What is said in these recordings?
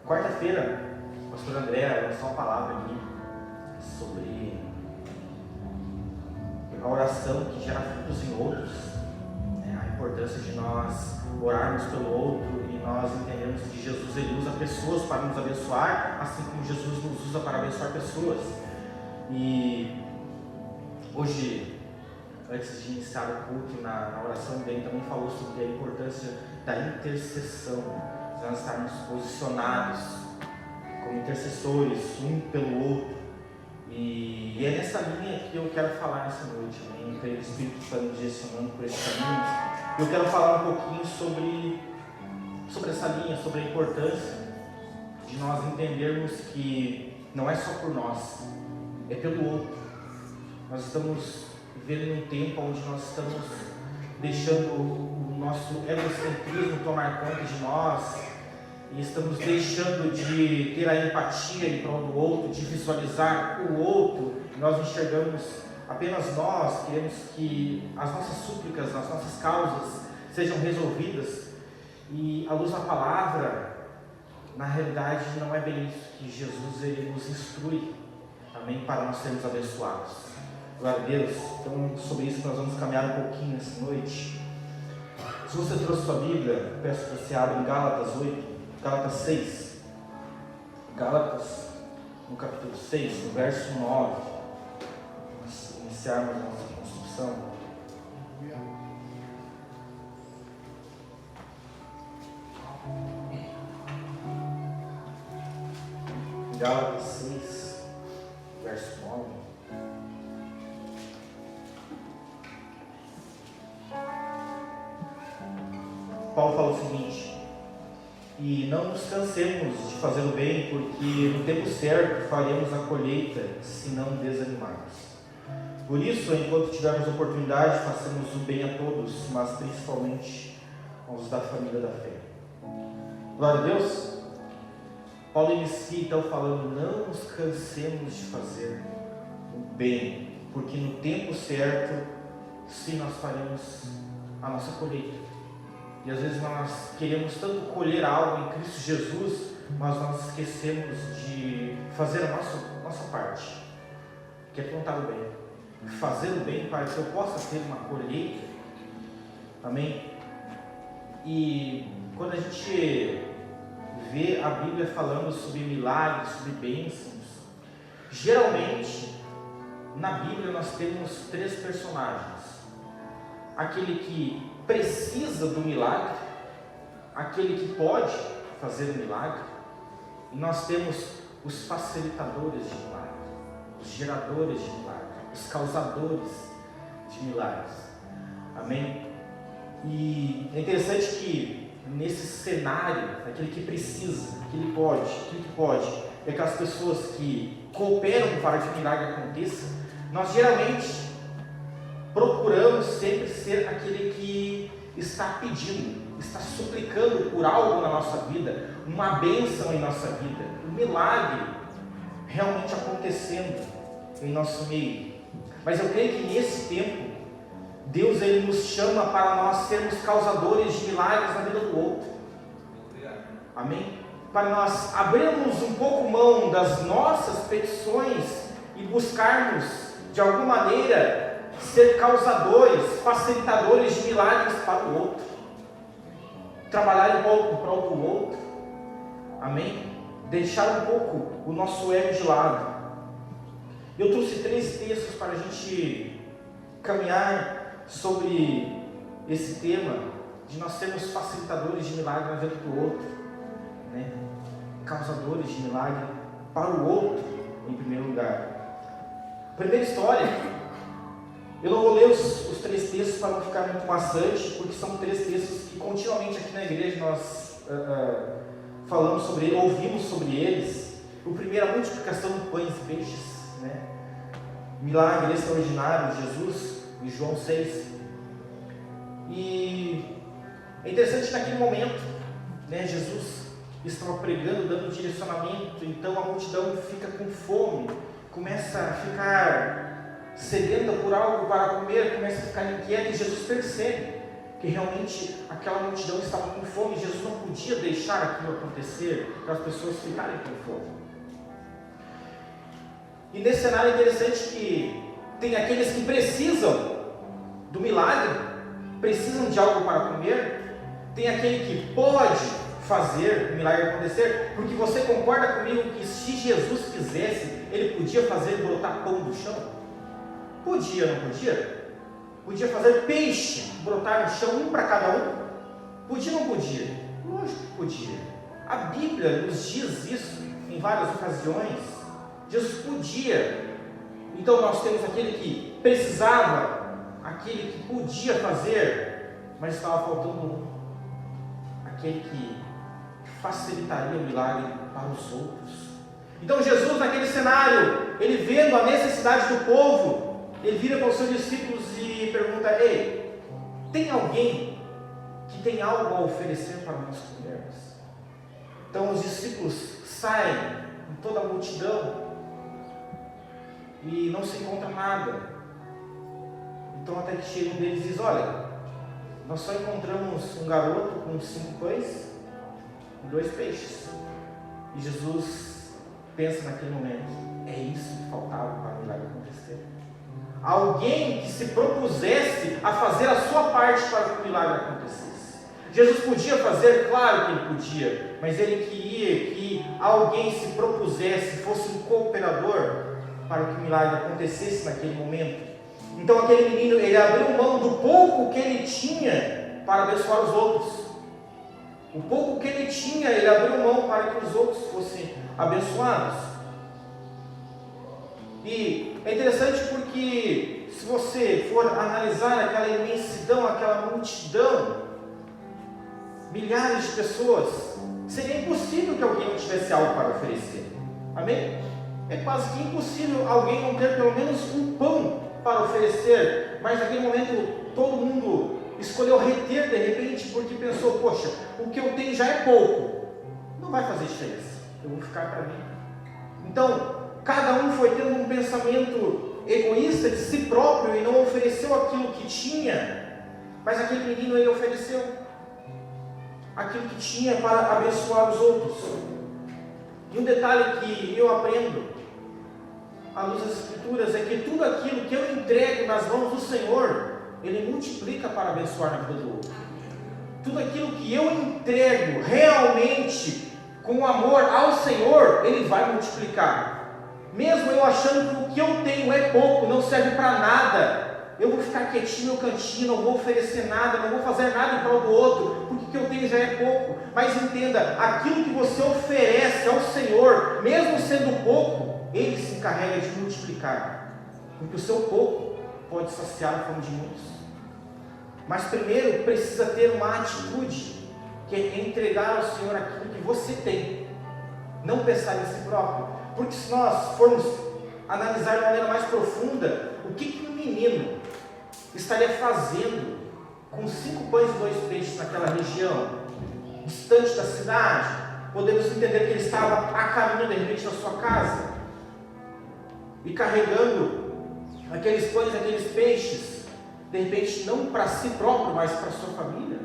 Quarta-feira, o pastor André lançou uma palavra aqui sobre a oração que gera frutos em outros, né? A importância de nós orarmos pelo outro e nós entendemos que Jesus ele usa pessoas para nos abençoar, assim como Jesus nos usa para abençoar pessoas. E hoje, antes de iniciar o culto, na oração dele também falou sobre a importância da intercessão, de nós estarmos posicionados como intercessores um pelo outro. E é nessa linha que eu quero falar nessa noite, né? Eu creio que o Espírito está me direcionando por esse caminho. Eu quero falar um pouquinho sobre essa linha, sobre a importância de nós entendermos que não é só por nós, é pelo outro. Nós estamos vivendo um tempo onde nós estamos deixando o nosso egocentrismo tomar conta de nós e estamos deixando de ter a empatia em prol do outro, de visualizar o outro. Nós enxergamos apenas nós, queremos que as nossas súplicas, as nossas causas sejam resolvidas, e à luz da palavra, na realidade não é bem isso que Jesus ele nos instrui, amém, para nós sermos abençoados. Glória a Deus. Então, sobre isso nós vamos caminhar um pouquinho nessa noite. Se você trouxe sua Bíblia, peço que você abra em Gálatas 6, Gálatas, no capítulo 6, no verso 9, vamos iniciarmos a nossa construção. Gálatas 6, verso 9. Paulo fala o seguinte: e não nos cansemos de fazer o bem, porque no tempo certo faremos a colheita, se não desanimarmos. Por isso, enquanto tivermos oportunidade, façamos o bem a todos, mas principalmente aos da família da fé. Glória a Deus. Paulo inicia então falando: não nos cansemos de fazer o bem, porque no tempo certo, sim, nós faremos a nossa colheita. E às vezes nós queremos tanto colher algo em Cristo Jesus, mas nós esquecemos de fazer a nossa parte, que é plantar o bem, fazer o bem para que eu possa ter uma colheita, amém? E quando a gente vê a Bíblia falando sobre milagres, sobre bênçãos, geralmente na Bíblia nós temos três personagens: aquele que precisa do milagre, aquele que pode fazer o milagre, e nós temos os facilitadores de milagre, os geradores de milagre, os causadores de milagres, amém? E é interessante que nesse cenário, aquele que precisa, aquele que pode, é aquelas pessoas que cooperam para que o milagre aconteça. Nós geralmente procuramos sempre ser aquele que está pedindo, está suplicando por algo na nossa vida, uma bênção em nossa vida, um milagre realmente acontecendo em nosso meio. Mas eu creio que nesse tempo, Deus ele nos chama para nós sermos causadores de milagres na vida do outro. Amém? Para nós abrirmos um pouco mão das nossas petições e buscarmos, de alguma maneira, ser causadores, facilitadores de milagres para o outro, trabalhar em prol do outro, amém? Deixar um pouco o nosso ego de lado. Eu trouxe 3 textos para a gente caminhar sobre esse tema de nós sermos facilitadores de milagre na vida do outro, né? Causadores de milagre para o outro, em primeiro lugar. Primeira história. Eu não vou ler os 3 textos para não ficar muito maçante, porque são 3 textos que continuamente aqui na igreja nós falamos sobre eles, ouvimos sobre eles. O primeiro é a multiplicação de pães e peixes, né? Milagre extraordinário de Jesus, em João 6. E é interessante que naquele momento, né, Jesus estava pregando, dando direcionamento, então a multidão fica com fome, começa a ficar sedenta por algo para comer, começa a ficar inquieta, e Jesus percebe que realmente aquela multidão estava com fome, e Jesus não podia deixar aquilo acontecer, para as pessoas ficarem com fome. E nesse cenário é interessante que tem aqueles que precisam do milagre, precisam de algo para comer, tem aquele que pode fazer o milagre acontecer, porque você concorda comigo que se Jesus quisesse, ele podia fazer brotar pão do chão? Podia, não podia? Podia fazer peixe brotar no chão, um para cada um? Podia ou não podia? Lógico que podia. A Bíblia nos diz isso em várias ocasiões. Jesus podia. Então nós temos aquele que precisava, aquele que podia fazer, mas estava faltando um. Aquele que facilitaria o milagre para os outros. Então Jesus, naquele cenário, ele vendo a necessidade do povo, ele vira para os seus discípulos e pergunta: ei, tem alguém que tem algo a oferecer para nós comermos? Então os discípulos saem em toda a multidão e não se encontra nada. Então até que chega um deles e diz: olha, nós só encontramos um garoto com 5 pães e 2 peixes. E Jesus pensa naquele momento: é isso que faltava para o milagre acontecer. Alguém que se propusesse a fazer a sua parte para que o milagre acontecesse. Jesus podia fazer, claro que ele podia, mas ele queria que alguém se propusesse, fosse um cooperador para que o milagre acontecesse naquele momento. Então aquele menino, ele abriu mão do pouco que ele tinha para abençoar os outros. O pouco que ele tinha, ele abriu mão para que os outros fossem abençoados. E é interessante porque, se você for analisar aquela imensidão, aquela multidão, milhares de pessoas, seria impossível que alguém não tivesse algo para oferecer. Amém? É quase que impossível alguém não ter pelo menos um pão para oferecer, mas naquele momento todo mundo escolheu reter de repente, porque pensou: poxa, o que eu tenho já é pouco, não vai fazer diferença, eu vou ficar para mim. Então, cada um foi tendo um pensamento egoísta de si próprio e não ofereceu aquilo que tinha, mas aquele menino, ele ofereceu aquilo que tinha para abençoar os outros. E um detalhe que eu aprendo à luz das Escrituras é que tudo aquilo que eu entrego nas mãos do Senhor, ele multiplica para abençoar na vida do outro. Tudo aquilo que eu entrego realmente com amor ao Senhor, ele vai multiplicar. Mesmo eu achando que o que eu tenho é pouco, não serve para nada, eu vou ficar quietinho no cantinho, não vou oferecer nada, não vou fazer nada em prol do outro, porque o que eu tenho já é pouco. Mas entenda, aquilo que você oferece ao Senhor, mesmo sendo pouco, ele se encarrega de multiplicar, porque o seu pouco pode saciar a fome de muitos. Mas primeiro precisa ter uma atitude, que é entregar ao Senhor aquilo que você tem, não pensar em si próprio. Porque se nós formos analisar de maneira mais profunda, o que um menino estaria fazendo com 5 pães e 2 peixes naquela região, distante da cidade? Podemos entender que ele estava a caminho de repente da sua casa, e carregando aqueles pães, aqueles peixes, de repente não para si próprio, mas para sua família,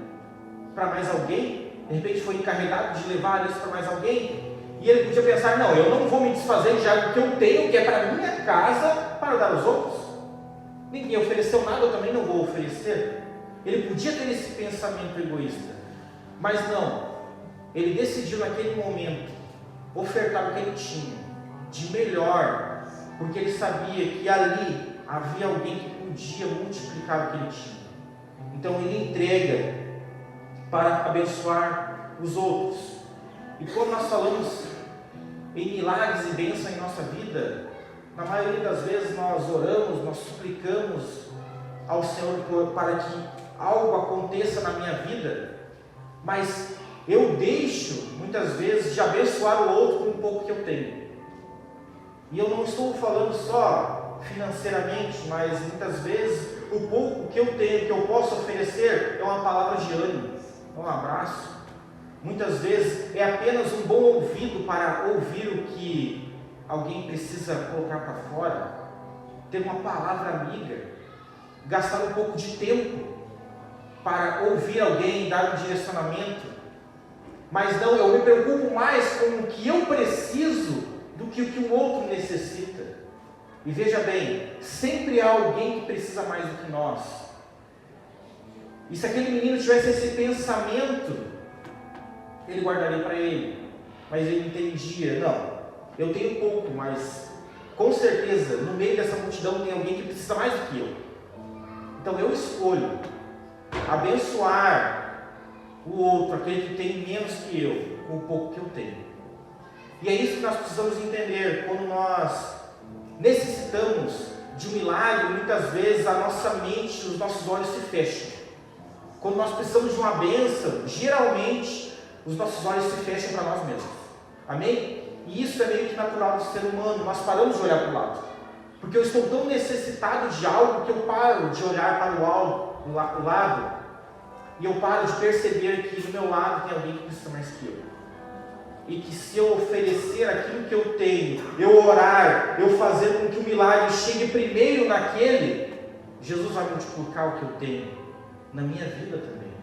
para mais alguém. De repente foi encarregado de levar isso para mais alguém, e ele podia pensar: não, eu não vou me desfazer de algo que eu tenho, que é para minha casa, para dar aos outros. Ninguém ofereceu nada, eu também não vou oferecer. Ele podia ter esse pensamento egoísta, mas não, ele decidiu naquele momento ofertar o que ele tinha de melhor, porque ele sabia que ali havia alguém que podia multiplicar o que ele tinha. Então ele entrega para abençoar os outros. E quando nós falamos em milagres e bênção em nossa vida, na maioria das vezes nós oramos, nós suplicamos ao Senhor para que algo aconteça na minha vida, mas eu deixo muitas vezes de abençoar o outro com o pouco que eu tenho. E eu não estou falando só financeiramente, mas muitas vezes o pouco que eu tenho, que eu posso oferecer, é uma palavra de ânimo, é um abraço. Muitas vezes é apenas um bom ouvido para ouvir o que alguém precisa colocar para fora, ter uma palavra amiga, gastar um pouco de tempo para ouvir alguém, dar um direcionamento. Mas não, eu me preocupo mais com o que eu preciso do que o que o outro necessita. E veja bem, sempre há alguém que precisa mais do que nós. E se aquele menino tivesse esse pensamento, ele guardaria para ele. Mas ele entendia, não, eu tenho pouco, mas com certeza no meio dessa multidão tem alguém que precisa mais do que eu. Então eu escolho abençoar o outro, aquele que tem menos que eu, com o pouco que eu tenho. E é isso que nós precisamos entender. Quando nós necessitamos de um milagre, muitas vezes a nossa mente, os nossos olhos se fecham. Quando nós precisamos de uma bênção, geralmente os nossos olhos se fecham para nós mesmos. Amém? E isso é meio que natural do ser humano. Nós paramos de olhar para o lado. Porque eu estou tão necessitado de algo que eu paro de olhar para o lado. E eu paro de perceber que do meu lado tem alguém que precisa mais que eu. E que se eu oferecer aquilo que eu tenho, eu orar, eu fazer com que o milagre chegue primeiro naquele, Jesus vai multiplicar o que eu tenho na minha vida também.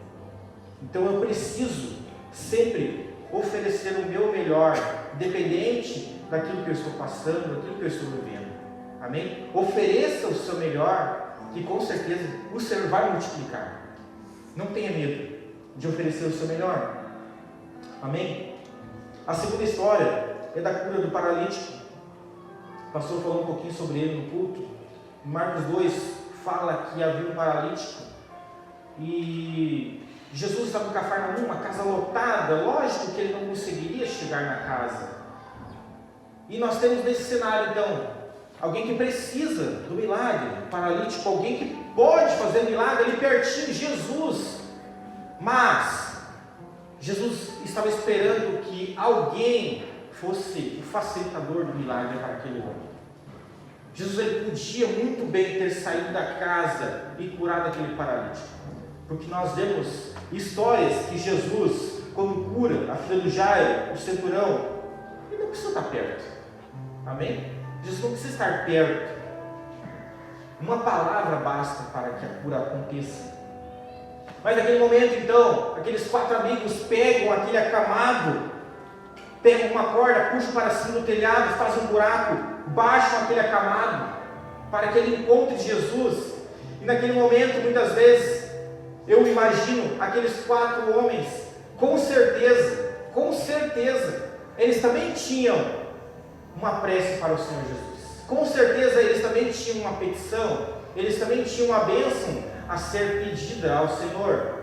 Então eu preciso sempre oferecer o meu melhor, independente daquilo que eu estou passando, daquilo que eu estou vivendo. Amém? Ofereça o seu melhor, que com certeza o Senhor vai multiplicar. Não tenha medo de oferecer o seu melhor. Amém? A segunda história é da cura do paralítico. O pastor falou um pouquinho sobre ele no culto. Em Marcos 2 fala que havia um paralítico e Jesus estava no Cafarnaum, uma casa lotada. Lógico que ele não conseguiria chegar na casa. E nós temos nesse cenário então alguém que precisa do milagre, um paralítico, alguém que pode fazer milagre ali pertinho de Jesus. Mas Jesus estava esperando que alguém fosse o facilitador do milagre para aquele homem. Jesus ele podia muito bem ter saído da casa e curado aquele paralítico. Porque nós vemos histórias que Jesus, quando cura a filha do Jairo, o centurião, ele não precisa estar perto. Amém? Jesus não precisa estar perto. Uma palavra basta para que a cura aconteça. Mas naquele momento então, aqueles 4 amigos pegam aquele acamado, pegam uma corda, puxam para cima do telhado, fazem um buraco, baixam aquele acamado, para que ele encontre Jesus. E naquele momento, muitas vezes, eu imagino aqueles 4 homens, com certeza, eles também tinham uma prece para o Senhor Jesus. Com certeza eles também tinham uma petição, eles também tinham uma bênção a ser pedida ao Senhor.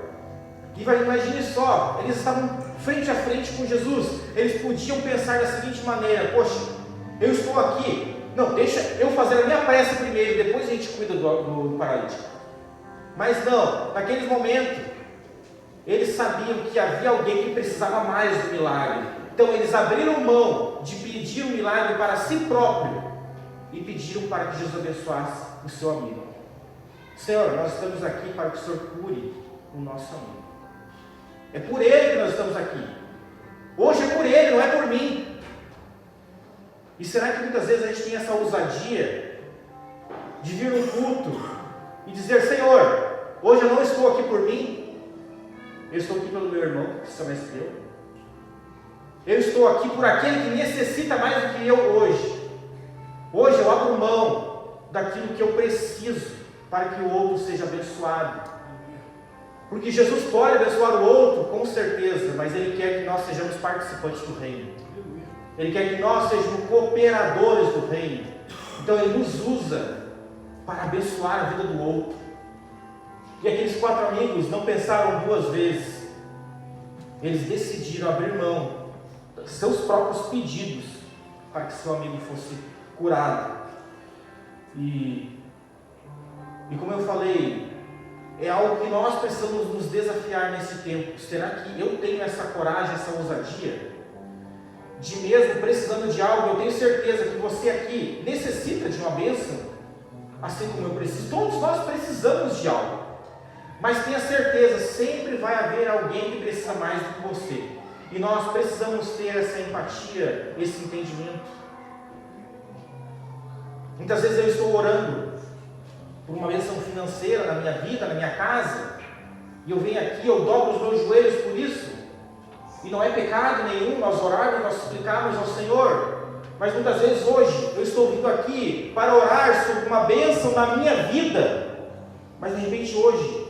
E imagine só, eles estavam frente a frente com Jesus. Eles podiam pensar da seguinte maneira: poxa, eu estou aqui, não, deixa eu fazer a minha prece primeiro, depois a gente cuida do paralítico. Mas não, naquele momento eles sabiam que havia alguém que precisava mais do milagre. Então eles abriram mão de pedir um milagre para si próprio e pediram para que Jesus abençoasse o seu amigo. Senhor, nós estamos aqui para que o Senhor cure o nosso amigo. É por ele que nós estamos aqui. Hoje é por ele, não é por mim. E será que muitas vezes a gente tem essa ousadia de vir no culto e dizer: Senhor, hoje eu não estou aqui por mim, eu estou aqui pelo meu irmão, que precisa mais que eu. Eu estou aqui por aquele que necessita mais do que eu hoje. Hoje eu abro mão daquilo que eu preciso para que o outro seja abençoado. Porque Jesus pode abençoar o outro, com certeza, mas Ele quer que nós sejamos participantes do reino. Ele quer que nós sejamos cooperadores do reino. Então Ele nos usa para abençoar a vida do outro. E aqueles 4 amigos não pensaram 2 vezes. Eles decidiram abrir mão dos seus próprios pedidos para que seu amigo fosse curado. E como eu falei, é algo que nós precisamos nos desafiar nesse tempo. Será que eu tenho essa coragem, essa ousadia? De mesmo precisando de algo, eu tenho certeza que você aqui necessita de uma bênção, assim como eu preciso. Todos nós precisamos de algo. Mas tenha certeza, sempre vai haver alguém que precisa mais do que você. E nós precisamos ter essa empatia, esse entendimento. Muitas vezes eu estou orando por uma bênção financeira na minha vida, na minha casa, e eu venho aqui, eu dobro os meus joelhos por isso, e não é pecado nenhum nós orarmos, nós suplicarmos ao Senhor, mas muitas vezes hoje eu estou vindo aqui para orar sobre uma bênção na minha vida, mas de repente hoje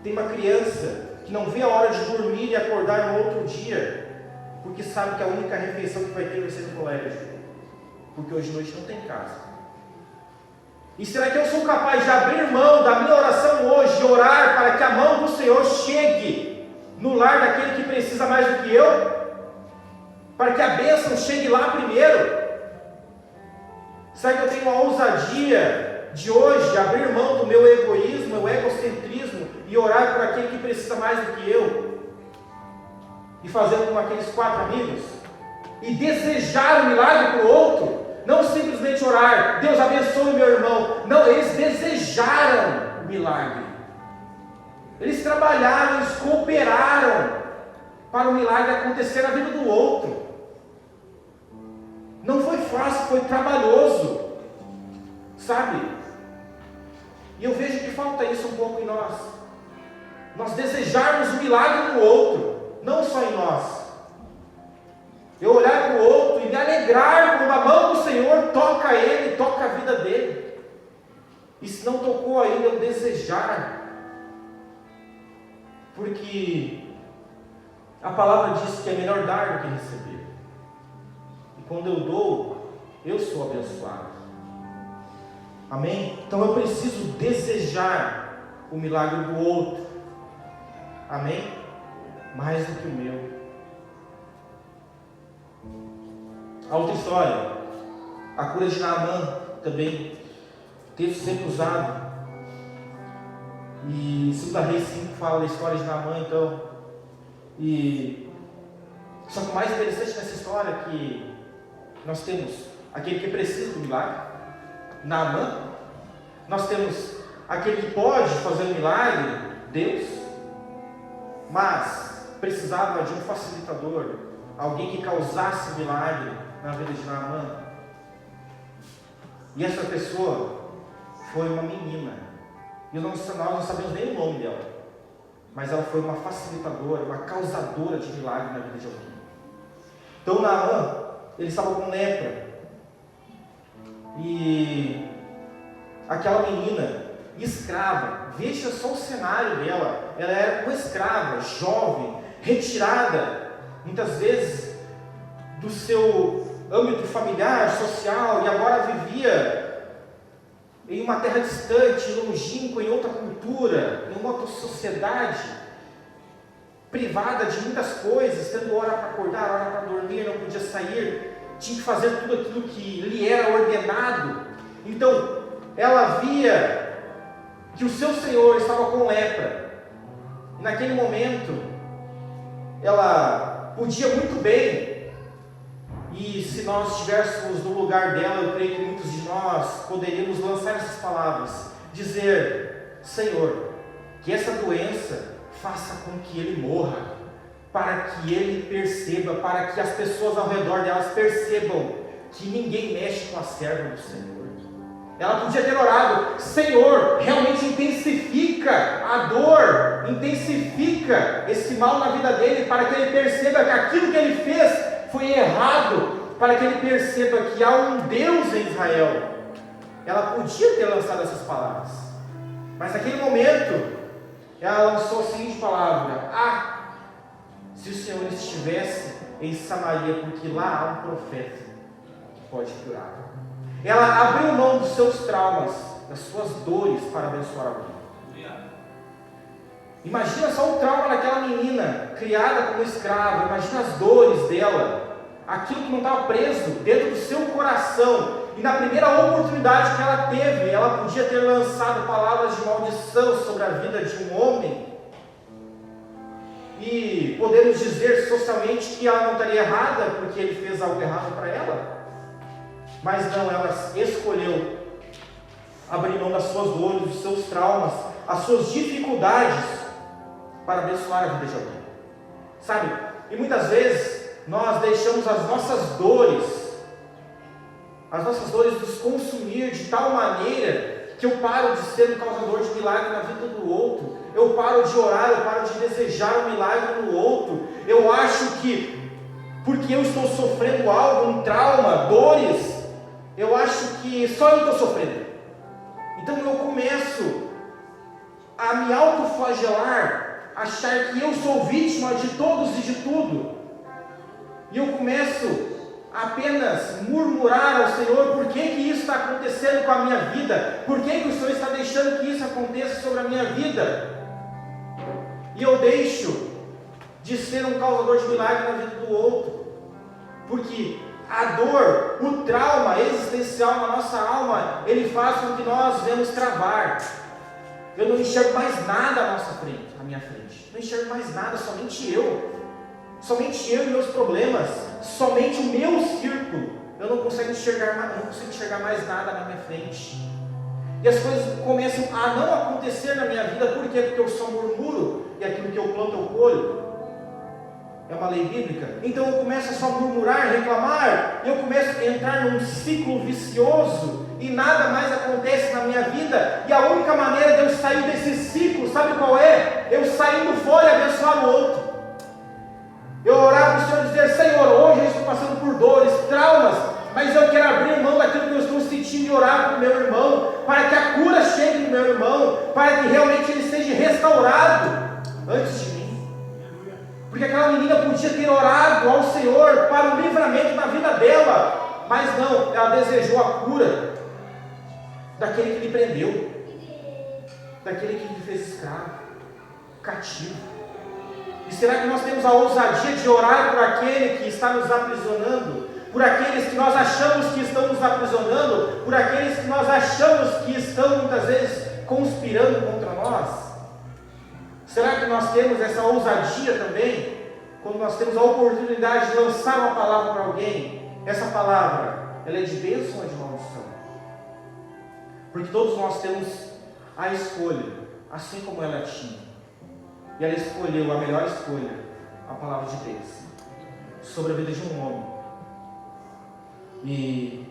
tem uma criança que não vê a hora de dormir e acordar no outro dia, porque sabe que a única refeição que vai ter vai ser no colégio, porque hoje de noite não tem casa. E será que eu sou capaz de abrir mão da minha oração hoje, de orar para que a mão do Senhor chegue no lar daquele que precisa mais do que eu? Para que a bênção chegue lá primeiro? Será que eu tenho a ousadia de hoje abrir mão do meu egoísmo, meu egocentrismo e orar por aquele que precisa mais do que eu? E fazer como aqueles 4 amigos? E desejar o milagre para o outro? Não simplesmente orar, Deus abençoe meu irmão. Não, eles desejaram o milagre. Eles trabalharam, eles cooperaram para o milagre acontecer na vida do outro. Não foi fácil, foi trabalhoso, sabe? E eu vejo que falta isso um pouco em nós. Nós desejarmos o milagre no outro, não só em nós. Eu olhar para o outro e me alegrar quando a mão do Senhor toca ele, toca a vida dele. E se não tocou ainda, eu desejar. Porque a palavra diz que é melhor dar do que receber. E quando eu dou, eu sou abençoado. Amém? Então eu preciso desejar o milagre do outro. Amém? Mais do que o meu. A outra história, a cura de Naamã, também texto sempre usado. E 2 Reis 5 fala da história de Naamã, então. Só que o mais interessante nessa história é que nós temos aquele que precisa do milagre, Naamã. Nós temos aquele que pode fazer o milagre, Deus. Mas precisava de um facilitador, alguém que causasse milagre na vida de Naamã. E essa pessoa foi uma menina. E nós não sabemos nem o nome dela. Mas ela foi uma facilitadora, uma causadora de milagre na vida de alguém. Então Naamã, ele estava com lepra. E aquela menina, escrava, veja só o cenário dela. Ela era uma escrava, jovem, retirada, muitas vezes, do seu âmbito familiar, social, e agora vivia em uma terra distante, longínqua, em outra cultura, em uma outra sociedade, privada de muitas coisas, tendo hora para acordar, hora para dormir, não podia sair, tinha que fazer tudo aquilo que lhe era ordenado. Então, ela via que o seu Senhor estava com lepra, e naquele momento, ela podia muito bem. E se nós estivéssemos no lugar dela, eu creio que muitos de nós poderíamos lançar essas palavras, dizer: Senhor, que essa doença faça com que ele morra, para que ele perceba, para que as pessoas ao redor delas percebam que ninguém mexe com a serva do Senhor. Ela podia ter orado: Senhor, realmente intensifica a dor, intensifica esse mal na vida dele, para que ele perceba que aquilo que ele fez foi errado, para que ele perceba que há um Deus em Israel. Ela podia ter lançado essas palavras, mas naquele momento ela lançou a seguinte palavra: se o Senhor estivesse em Samaria, porque lá há um profeta que pode curar. Ela abriu mão dos seus traumas, das suas dores, para abençoar alguém. Imagina só o trauma daquela menina, criada como escrava. Imagina as dores dela, aquilo que não estava preso dentro do seu coração. E na primeira oportunidade que ela teve, ela podia ter lançado palavras de maldição sobre a vida de um homem. E podemos dizer socialmente que ela não estaria errada, porque ele fez algo errado para ela. Mas não, ela escolheu abrir mão das suas dores, dos seus traumas, as suas dificuldades, para abençoar a vida de alguém. Sabe? E muitas vezes nós deixamos as nossas dores nos consumir de tal maneira que eu paro de ser um causador de milagre na vida do outro. eu paro de orar, eu paro de desejar um milagre no outro. Eu acho que, porque eu estou sofrendo algo, um trauma, dores, eu acho que só eu estou sofrendo. Então eu começo a me autoflagelar, achar que eu sou vítima de todos e de tudo. E eu começo a apenas murmurar ao Senhor: por que isso está acontecendo com a minha vida? Por que o Senhor está deixando que isso aconteça sobre a minha vida? E eu deixo de ser um causador de milagre na vida do outro, porque a dor, o trauma existencial na nossa alma, ele faz com que nós venhamos travar. Eu não enxergo mais nada à minha frente. Não enxergo mais nada, somente eu e meus problemas, somente o meu círculo. Eu não consigo enxergar mais nada na minha frente. E as coisas começam a não acontecer na minha vida. Por quê? Porque eu só murmuro, e aquilo que eu planto eu colho. É uma lei bíblica. Então eu começo a só murmurar, reclamar, e eu começo a entrar num ciclo vicioso, e nada mais acontece na minha vida. E a única maneira de eu sair desse ciclo, sabe qual é? Eu saindo fora e abençoar o outro. Eu orar para o Senhor e dizer: Senhor, hoje eu estou passando por dores, traumas, mas eu quero abrir mão daquilo que eu estou sentindo e orar para o meu irmão, para que a cura chegue no meu irmão, para que realmente ele seja restaurado antes de mim. Porque aquela menina podia ter orado ao Senhor para o livramento da vida dela, mas não, ela desejou a cura daquele que lhe prendeu, daquele que lhe fez escravo, cativo. E será que nós temos a ousadia de orar por aquele que está nos aprisionando, por aqueles que nós achamos que estão nos aprisionando, por aqueles que nós achamos que estão muitas vezes conspirando contra nós? Será que nós temos essa ousadia também, quando nós temos a oportunidade de lançar uma palavra para alguém? Essa palavra, ela é de bênção ou de maldição? Porque todos nós temos a escolha, assim como ela tinha. E ela escolheu a melhor escolha, a palavra de Deus, sobre a vida de um homem. E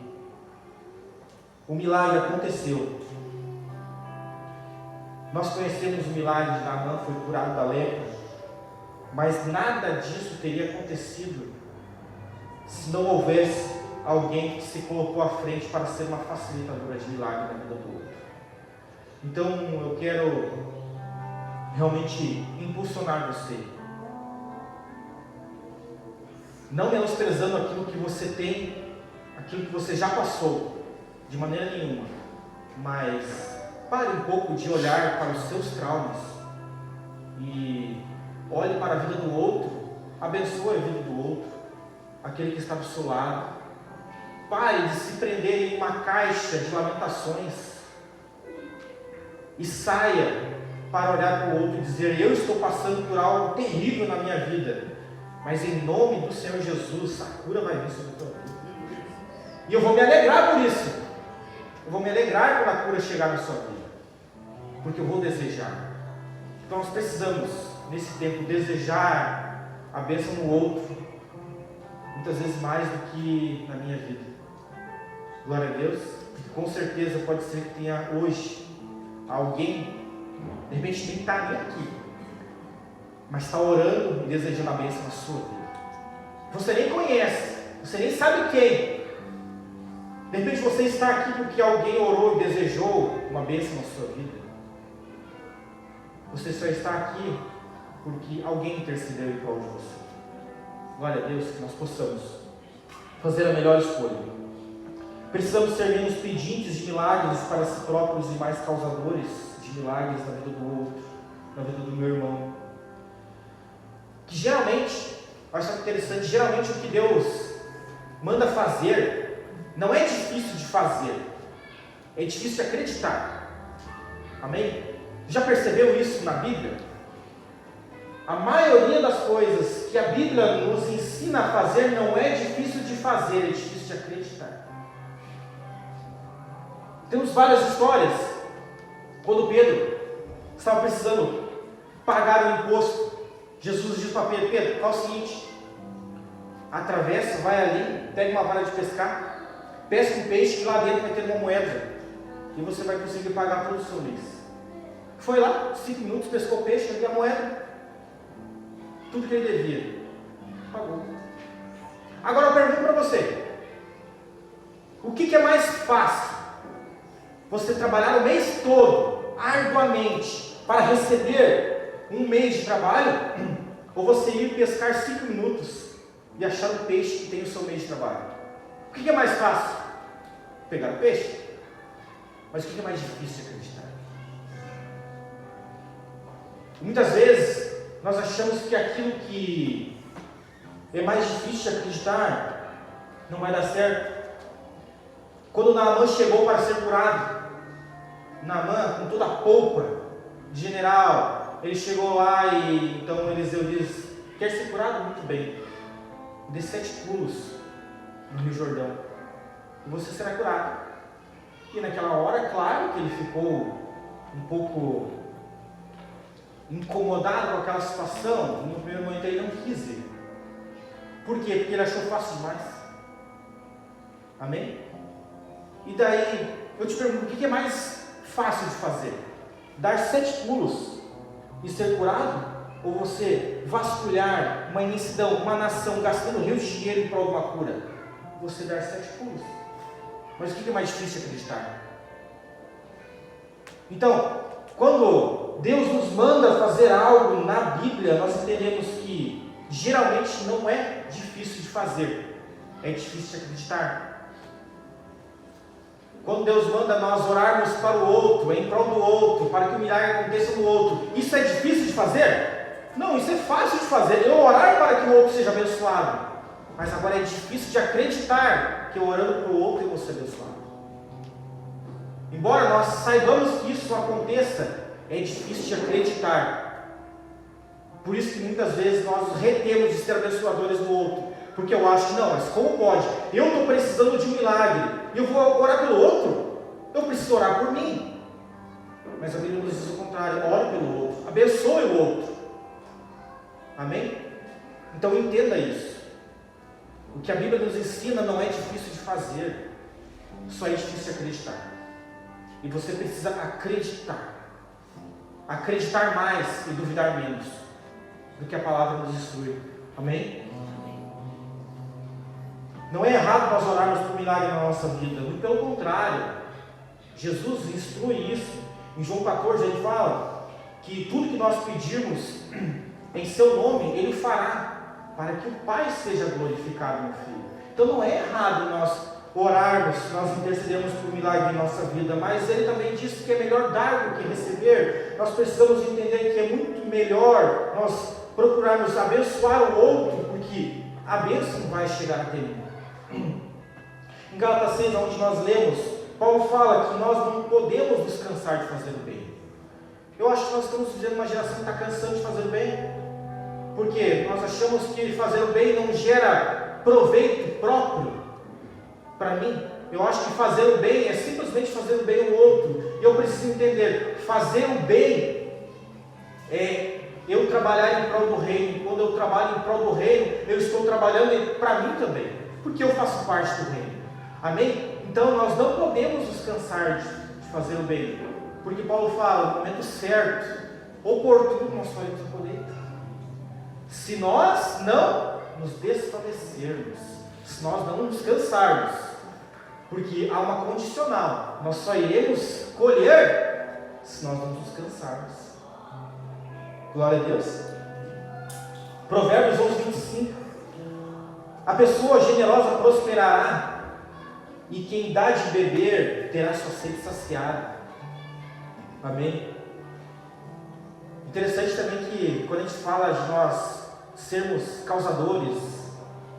o milagre aconteceu. Nós conhecemos o milagre de Naamã, foi curado da lepra, mas nada disso teria acontecido se não houvesse alguém que se colocou à frente para ser uma facilitadora de milagre na vida do outro. Então eu quero realmente impulsionar você, não menosprezando aquilo que você tem, aquilo que você já passou, de maneira nenhuma, mas pare um pouco de olhar para os seus traumas e olhe para a vida do outro, abençoe a vida do outro, aquele que está do seu lado. Pare de se prender em uma caixa de lamentações e saia para olhar para o outro e dizer: eu estou passando por algo terrível na minha vida, mas em nome do Senhor Jesus, a cura vai vir sobre a tua vida. E eu vou me alegrar por isso. Eu vou me alegrar quando a cura chegar na sua vida, porque eu vou desejar. Então nós precisamos, nesse tempo, desejar a bênção no outro, muitas vezes mais do que na minha vida. Glória a Deus. Com certeza pode ser que tenha hoje alguém, de repente nem está nem aqui, mas está orando e desejando a bênção na sua vida. Você nem conhece, você nem sabe quem. De repente você está aqui porque alguém orou e desejou uma bênção na sua vida. Você só está aqui porque alguém intercedeu em prol de você. Glória a Deus, que nós possamos fazer a melhor escolha. Precisamos ser menos pedintes de milagres para si próprios e mais causadores de milagres na vida do outro, na vida do meu irmão. Que geralmente, olha só que interessante, geralmente o que Deus manda fazer não é difícil de fazer, é difícil de acreditar. Amém? Já percebeu isso na Bíblia? A maioria das coisas que a Bíblia nos ensina a fazer não é difícil de fazer, é difícil de acreditar. Temos várias histórias. Quando Pedro estava precisando pagar o imposto, Jesus diz para Pedro: Pedro, faz o seguinte, atravessa, vai ali, pega uma vara de pescar, pesca um peixe que lá dentro vai ter uma moeda, e você vai conseguir pagar todo o seu mês. Foi lá, 5 minutos, pescou peixe, pegou a moeda, tudo que ele devia, pagou. Agora eu pergunto para você, o que é mais fácil? Você trabalhar o mês todo, arduamente, para receber um mês de trabalho, ou você ir pescar 5 minutos e achar um peixe que tem o seu mês de trabalho? O que é mais fácil? Pegar o peixe? Mas o que é mais difícil de acreditar? Muitas vezes nós achamos que aquilo que é mais difícil de acreditar não vai dar certo. Quando Naamã chegou para ser curado, Naamã, com toda a polpa de general, ele chegou lá e então Eliseu diz: quer ser curado? Muito bem, dê 7 pulos no Rio Jordão e você será curado. E naquela hora, claro que ele ficou um pouco incomodado com aquela situação. No primeiro momento ele não quis ir. Por quê? Porque ele achou fácil demais. Amém? E daí, eu te pergunto, o que é mais fácil de fazer? Dar 7 pulos e ser curado? Ou você vasculhar uma imensidão, uma nação, gastando rios de dinheiro em prol de uma cura? Você dar 7 pulos. Mas o que é mais difícil de acreditar? Então, quando Deus nos manda fazer algo na Bíblia, nós entendemos que geralmente não é difícil de fazer, é difícil de acreditar. Quando Deus manda nós orarmos para o outro, em prol do outro, para que o milagre aconteça no outro, isso é difícil de fazer? Não, isso é fácil de fazer. Eu orar para que o outro seja abençoado, mas agora é difícil de acreditar que eu orando para o outro eu vou ser abençoado. Embora nós saibamos que isso aconteça, é difícil de acreditar. Por isso que muitas vezes nós nos retemos de ser abençoadores do outro, porque eu acho que não, mas como pode? Eu estou precisando de um milagre, e eu vou orar pelo outro? Eu preciso orar por mim. Mas a Bíblia nos diz o contrário: ore pelo outro, abençoe o outro. Amém? Então entenda isso. O que a Bíblia nos ensina não é difícil de fazer, só é difícil de acreditar. E você precisa acreditar. Acreditar mais e duvidar menos do que a palavra nos instrui. Amém? Não é errado nós orarmos por milagre na nossa vida, muito pelo contrário. Jesus instrui isso. Em João 14 ele fala que tudo que nós pedirmos em seu nome, Ele fará, para que o Pai seja glorificado no Filho. Então não é errado nós orarmos, nós intercedemos por milagre em nossa vida, mas Ele também disse que é melhor dar do que receber. Nós precisamos entender que é muito melhor nós procurarmos abençoar o outro, porque a bênção vai chegar até mim. Em Gálatas 6, onde nós lemos, Paulo fala que nós não podemos nos cansar de fazer o bem. Eu acho que nós estamos vivendo uma geração que está cansando de fazer o bem, porque nós achamos que fazer o bem não gera proveito próprio para mim. Eu acho que fazer o bem é simplesmente fazer o bem ao outro. E eu preciso entender, fazer o bem é eu trabalhar em prol do reino. Quando eu trabalho em prol do reino, eu estou trabalhando para mim também, porque eu faço parte do reino. Amém? Então nós não podemos nos cansar de fazer o bem, porque Paulo fala, no momento certo, oportuno, nós faremos a colheita. Se nós não nos desfalecermos, se nós não nos cansarmos, porque há uma condicional, nós só iremos colher se nós não nos cansarmos. Glória a Deus. Provérbios 11:25. A pessoa generosa prosperará, e quem dá de beber terá sua sede saciada. Amém? Interessante também que quando a gente fala de nós sermos causadores,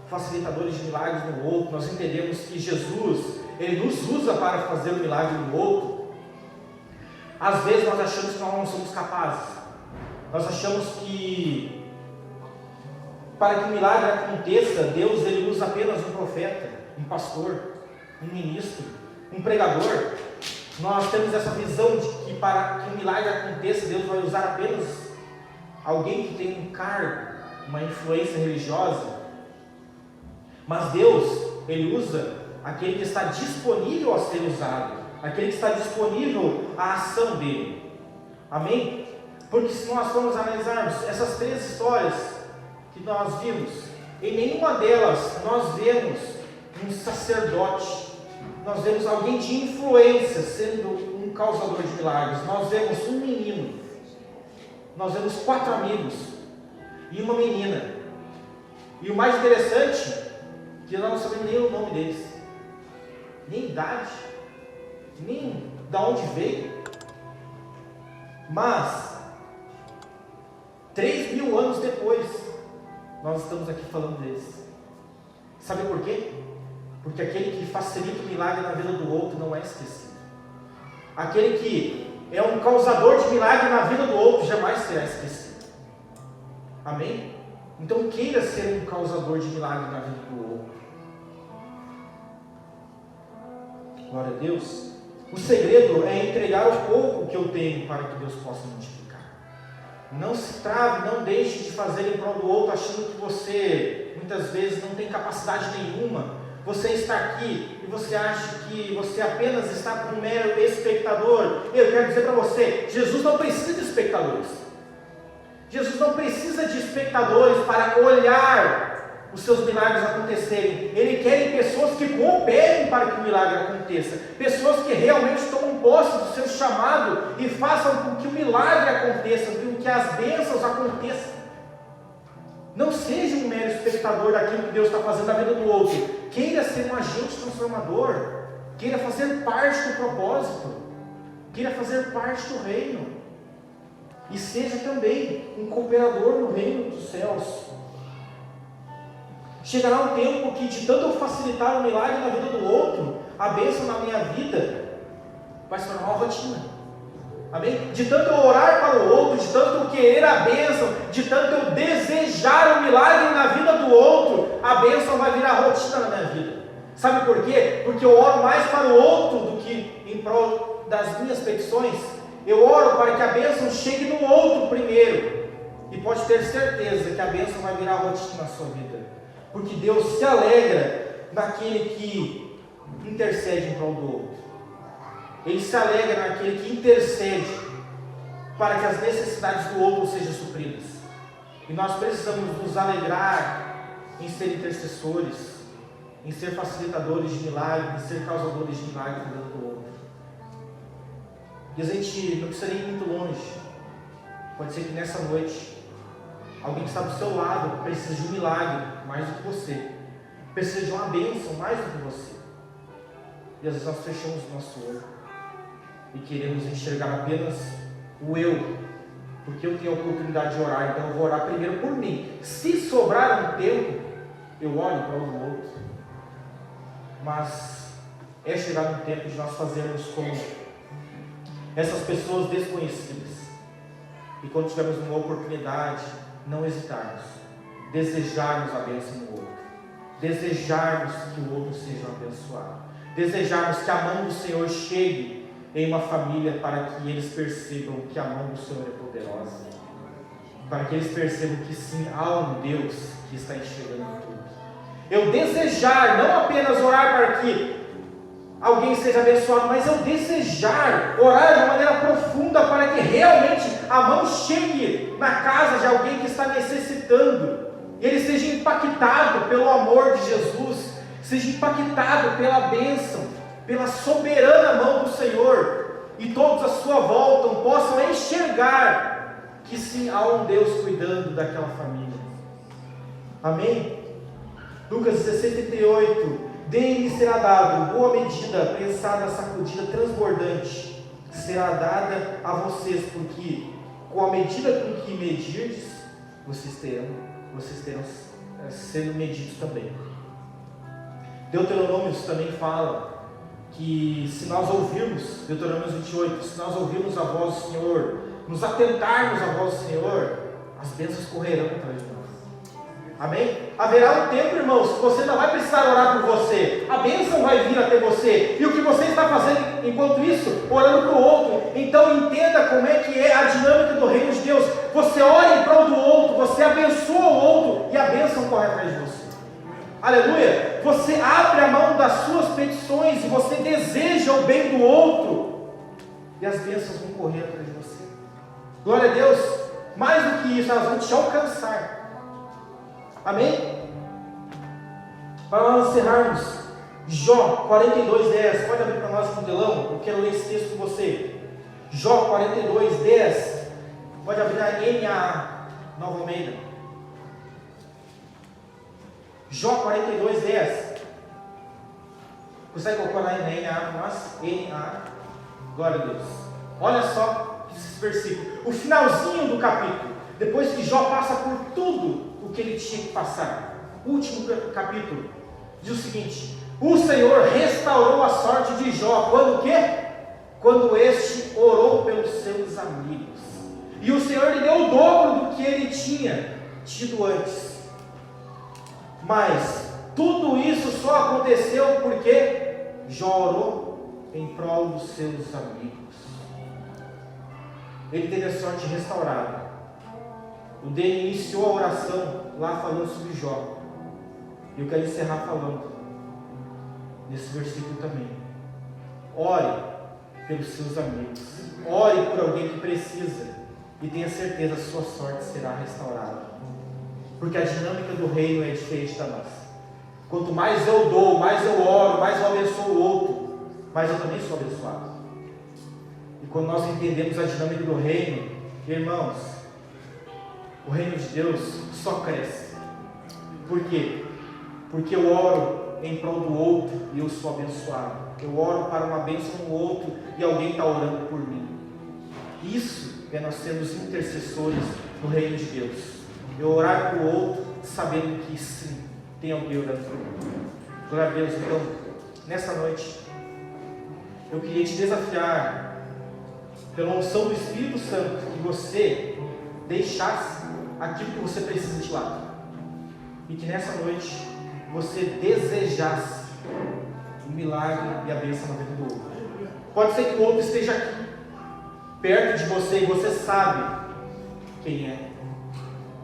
facilitadores de milagres no outro, nós entendemos que Jesus, Ele nos usa para fazer o milagre no outro. Às vezes nós achamos que nós não somos capazes. Nós achamos que para que o milagre aconteça, Deus Ele usa apenas um profeta, um pastor, um ministro, um pregador. Nós temos essa visão de que para que o milagre aconteça, Deus vai usar apenas alguém que tem um cargo, uma influência religiosa. Mas Deus, Ele usa aquele que está disponível a ser usado, aquele que está disponível à ação dEle. Amém? Porque se nós formos analisarmos essas 3 histórias que nós vimos, em nenhuma delas nós vemos um sacerdote, nós vemos alguém de influência sendo um causador de milagres. Nós vemos um menino, nós vemos 4 amigos e uma menina. E o mais interessante, que nós não sabemos nem o nome deles, nem idade, nem de onde veio. Mas 3.000 anos depois, nós estamos aqui falando deles. Sabe por quê? Porque aquele que facilita o milagre na vida do outro não é esquecido. Aquele que é um causador de milagre na vida do outro jamais será esquecido. Amém? Então queira ser um causador de milagre na vida do outro. Glória a Deus. O segredo é entregar o pouco que eu tenho para que Deus possa multiplicar. Não se trave, não deixe de fazer em prol do outro achando que você muitas vezes não tem capacidade nenhuma. Você está aqui e você acha que você apenas está como um mero espectador. Eu quero dizer para você, Jesus não precisa de espectadores. Jesus não precisa de espectadores para olhar os seus milagres acontecerem. Ele quer pessoas que cooperem para que o milagre aconteça. Pessoas que realmente tomam posse do seu chamado e façam com que o milagre aconteça, com que as bênçãos aconteçam. Não seja um mero espectador daquilo que Deus está fazendo na vida do outro. Queira ser um agente transformador. Queira fazer parte do propósito. Queira fazer parte do reino. E seja também um cooperador no reino dos céus. Chegará um tempo que, de tanto eu facilitar o milagre na vida do outro, a bênção na minha vida vai se tornar uma rotina. Amém? De tanto eu orar para o outro, de tanto eu querer a bênção, de tanto eu desejar o milagre na vida do outro, a bênção vai virar rotina na minha vida. Sabe por quê? Porque eu oro mais para o outro do que em prol das minhas petições. Eu oro para que a bênção chegue no outro primeiro. E pode ter certeza que a bênção vai virar rotina na sua vida. Porque Deus se alegra naquele que intercede em prol do outro. Ele se alegra naquele que intercede para que as necessidades do outro sejam supridas. E nós precisamos nos alegrar em ser intercessores, em ser facilitadores de milagres, em ser causadores de milagres na vida do outro. E a gente não precisa ir muito longe. Pode ser que nessa noite, alguém que está do seu lado precisa de um milagre mais do que você. Precisa de uma bênção mais do que você. E às vezes nós fechamos o nosso olho e queremos enxergar apenas o eu, porque eu tenho a oportunidade de orar, então eu vou orar primeiro por mim. Se sobrar um tempo, eu oro para o outro. Mas é chegado um tempo de nós fazermos como essas pessoas desconhecidas, e quando tivermos uma oportunidade, não hesitarmos, desejarmos a bênção no outro, desejarmos que o outro seja abençoado, desejarmos que a mão do Senhor chegue em uma família, para que eles percebam que a mão do Senhor é poderosa, para que eles percebam que sim, há um Deus que está enxergando tudo. Eu desejar, não apenas orar para que alguém seja abençoado, mas eu desejar orar de uma maneira profunda para que realmente a mão chegue na casa de alguém que está necessitando, e ele seja impactado pelo amor de Jesus, seja impactado pela bênção, pela soberana mão do Senhor, e todos à sua volta possam enxergar que sim, há um Deus cuidando daquela família. Amém? Lucas 16:38. Dele será dado boa medida, prensada, sacudida, transbordante, será dada a vocês, porque com a medida com que medirdes, vocês terão sendo medidos também. Deuteronômio também fala que se nós ouvirmos, Deuteronômio 28, se nós ouvirmos a voz do Senhor, nos atentarmos à voz do Senhor, as bênçãos correrão atrás de nós. Amém? Haverá um tempo, irmãos, que você não vai precisar orar por você, a bênção vai vir até você, e o que você está fazendo enquanto isso? Orando para o outro. Então entenda como é que é a dinâmica do reino de Deus. Você ora em prol do outro, você abençoa o outro, e a bênção corre atrás de você. Aleluia! Você abre a mão das suas petições e você deseja o bem do outro, e as bênçãos vão correr atrás de você. Glória a Deus. Mais do que isso, elas vão te alcançar. Amém? Para nós encerrarmos, Jó 42:10. Pode abrir para nós no telão. Eu quero ler esse texto com você. Jó 42:10. Pode abrir na NAA, Nova Almeida. Jó 42:10. Consegue colocar lá na NAA para nós? NAA. Glória a Deus. Olha só esse versículo. O finalzinho do capítulo. Depois que Jó passa por tudo o que ele tinha que passar. Último capítulo. Diz o seguinte: o Senhor restaurou a sorte de Jó. Quando o quê? Quando este orou pelos seus amigos. E o Senhor lhe deu o dobro do que ele tinha tido antes. Mas tudo isso só aconteceu porque Jó orou em prol dos seus amigos. Ele teve a sorte restaurada. O Dene iniciou a oração lá falando sobre Jó. E eu quero encerrar falando nesse versículo também. Ore pelos seus amigos. Ore por alguém que precisa. E tenha certeza que sua sorte será restaurada. Porque a dinâmica do reino é diferente da nossa. Quanto mais eu dou, mais eu oro, mais eu abençoo o outro, mais eu também sou abençoado. E quando nós entendemos a dinâmica do reino, irmãos, o reino de Deus só cresce. Por quê? Porque eu oro em prol do outro e eu sou abençoado. Eu oro para uma bênção no outro e alguém está orando por mim. Isso é nós sermos intercessores no reino de Deus. Eu orar para o outro sabendo que sim, tem alguém orando por mim. Glória a Deus. Então, nessa noite, eu queria te desafiar, pela unção do Espírito Santo, que você deixasse aquilo que você precisa de lado. E que nessa noite, você desejasse o milagre e a bênção na vida do outro. Pode ser que o outro esteja aqui, perto de você, e você sabe quem é.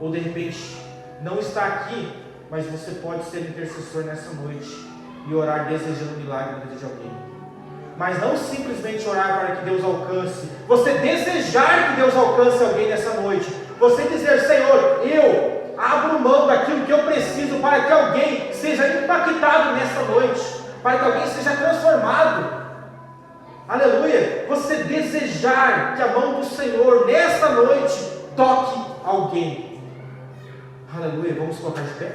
Ou de repente, não está aqui, mas você pode ser intercessor nessa noite e orar desejando o milagre na vida de alguém. Mas não simplesmente orar para que Deus alcance, você desejar que Deus alcance alguém nessa noite. Você dizer: Senhor, eu abro mão daquilo que eu preciso para que alguém seja impactado nessa noite, para que alguém seja transformado. Aleluia! Você desejar que a mão do Senhor nesta noite toque alguém. Aleluia! Vamos colocar de pé.